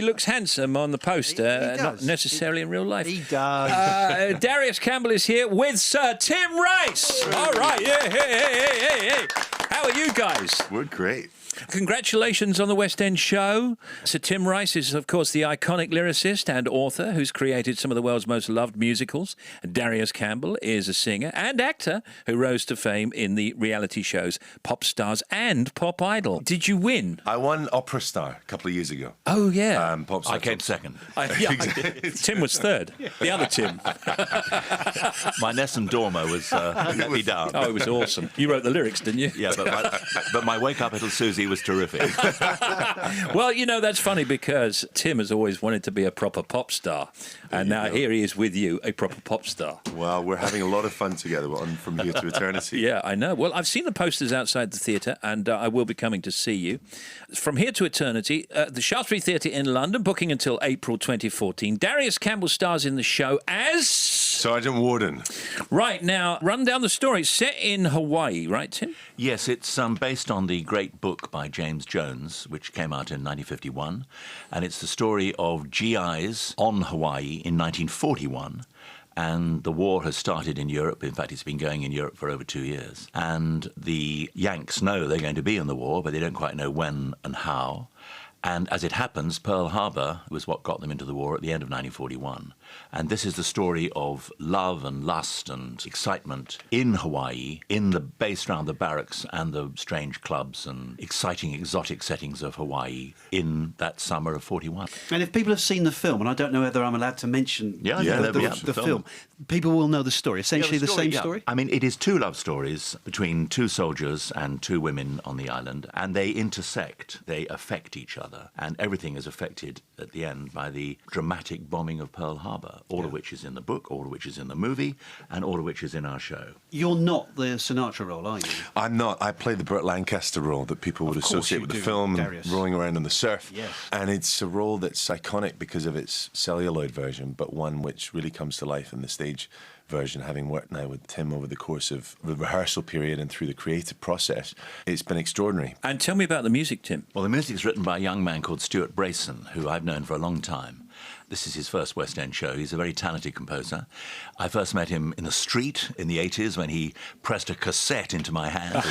He looks handsome on the poster, not necessarily in real life. He does. Darius Campbell is here with Sir Tim Wright. All right, yeah, hey. How are you guys? We're great. Congratulations on the West End show. Sir Tim Rice is, of course, the iconic lyricist and author who's created some of the world's most loved musicals. Darius Campbell is a singer and actor who rose to fame in the reality shows Pop Stars and Pop Idol. Did you win? I won Opera Star a couple of years ago. Oh, yeah. Pop Star I came second. Tim was third. The other Tim. My Nessun Dorma was let me down. Oh, it was awesome. You wrote the lyrics, didn't you? Yeah, but my Wake Up Little Susie was terrific. Well, you know, that's funny because Tim has always wanted to be a proper pop star. And now here he is with you, a proper pop star. Well, we're having a lot of fun together on From Here to Eternity. Yeah, I know. Well, I've seen the posters outside the theatre and I will be coming to see you. From Here to Eternity, the Shaftesbury Theatre in London, booking until April 2014. Darius Campbell stars in the show as... Sergeant Warden. Right, now, run down the story. It's set in Hawaii, right, Tim? Yes, it's based on the great book by James Jones, which came out in 1951. And it's the story of GIs on Hawaii in 1941. And the war has started in Europe. In fact, it's been going in Europe for over 2 years. And the Yanks know they're going to be in the war, but they don't quite know when and how. And as it happens, Pearl Harbor was what got them into the war at the end of 1941. And this is the story of love and lust and excitement in Hawaii, based around the barracks and the strange clubs and exciting, exotic settings of Hawaii in that summer of 41. And if people have seen the film, and I don't know whether I'm allowed to mention the film, people will know the story. Essentially the same story? I mean, it is two love stories between two soldiers and two women on the island, and they intersect, they affect each other. And everything is affected at the end by the dramatic bombing of Pearl Harbor, all of which is in the book, all of which is in the movie, and all of which is in our show. You're not the Sinatra role, are you? I'm not. I play the Burt Lancaster role that people would associate with the film, and rolling around on the surf. Yes. And it's a role that's iconic because of its celluloid version, but one which really comes to life in the stage version, having worked now with Tim over the course of the rehearsal period and through the creative process. It's been extraordinary. And tell me about the music, Tim. Well, the music's written by a young man called Stuart Brayson, who I've known for a long time. This is his first West End show. He's a very talented composer. I first met him in the street in the 80s when he pressed a cassette into my hand,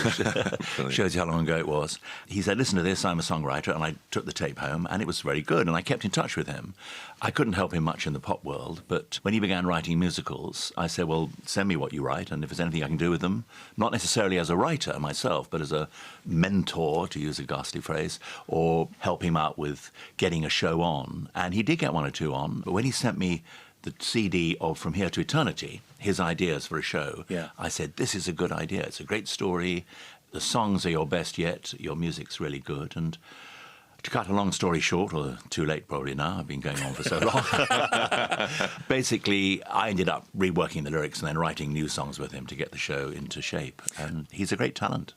which shows you how long ago it was. He said, listen to this, I'm a songwriter, and I took the tape home, and it was very good, and I kept in touch with him. I couldn't help him much in the pop world, but when he began writing musicals, I said, well, send me what you write, and if there's anything I can do with them, not necessarily as a writer myself, but as a mentor, to use a ghastly phrase, or help him out with getting a show on. And he did get one or two on, but when he sent me the CD of From Here to Eternity, his ideas for a show, I said, this is a good idea. It's a great story. The songs are your best yet. Your music's really good. And to cut a long story short, or too late probably now, I've been going on for so long, basically I ended up reworking the lyrics and then writing new songs with him to get the show into shape. And he's a great talent.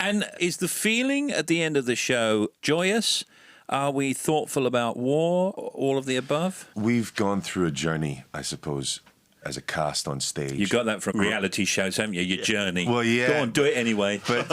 And is the feeling at the end of the show joyous? Are we thoughtful about war, all of the above? We've gone through a journey, I suppose, as a cast on stage. You got that from reality shows, haven't you? Your journey. Well, yeah. Go on, do it anyway. But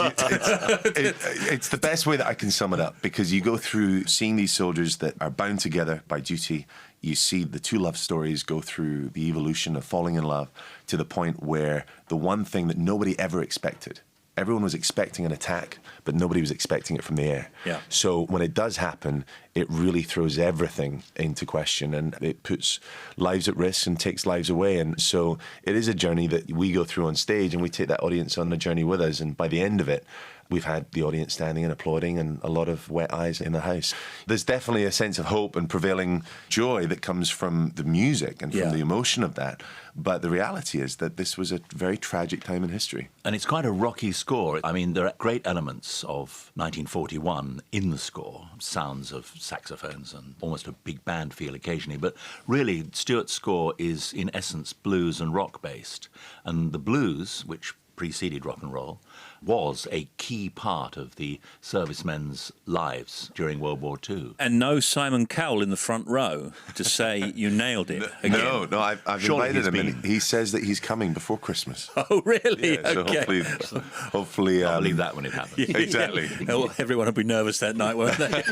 it's the best way that I can sum it up, because you go through seeing these soldiers that are bound together by duty. You see the two love stories go through the evolution of falling in love to the point where the one thing that nobody ever expected, everyone was expecting an attack, but nobody was expecting it from the air. Yeah. So when it does happen, it really throws everything into question, and it puts lives at risk and takes lives away. And so it is a journey that we go through on stage, and we take that audience on the journey with us. And by the end of it, we've had the audience standing and applauding and a lot of wet eyes in the house. There's definitely a sense of hope and prevailing joy that comes from the music and from the emotion of that. But the reality is that this was a very tragic time in history. And it's quite a rocky score. I mean, there are great elements of 1941 in the score, sounds of saxophones and almost a big band feel occasionally. But really, Stuart's score is, in essence, blues and rock based. And the blues, which preceded rock and roll, was a key part of the servicemen's lives during World War II. And no Simon Cowell in the front row to say you nailed it again. No, I've invited him, and he says that he's coming before Christmas. Oh, really? Yeah, so okay. hopefully I'll believe that when it happens. Yeah. Exactly. Well, everyone will be nervous that night, won't they?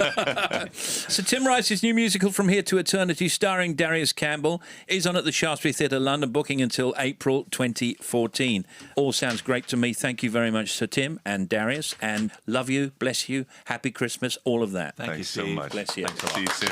So Tim Rice's new musical From Here to Eternity, starring Darius Campbell, is on at the Shaftesbury Theatre, London, booking until April 2014. All sounds great to me. Thank you very much, Sir Tim and Darius, and love you, bless you, happy Christmas, all of that. Thank you so much. Bless you. See you soon.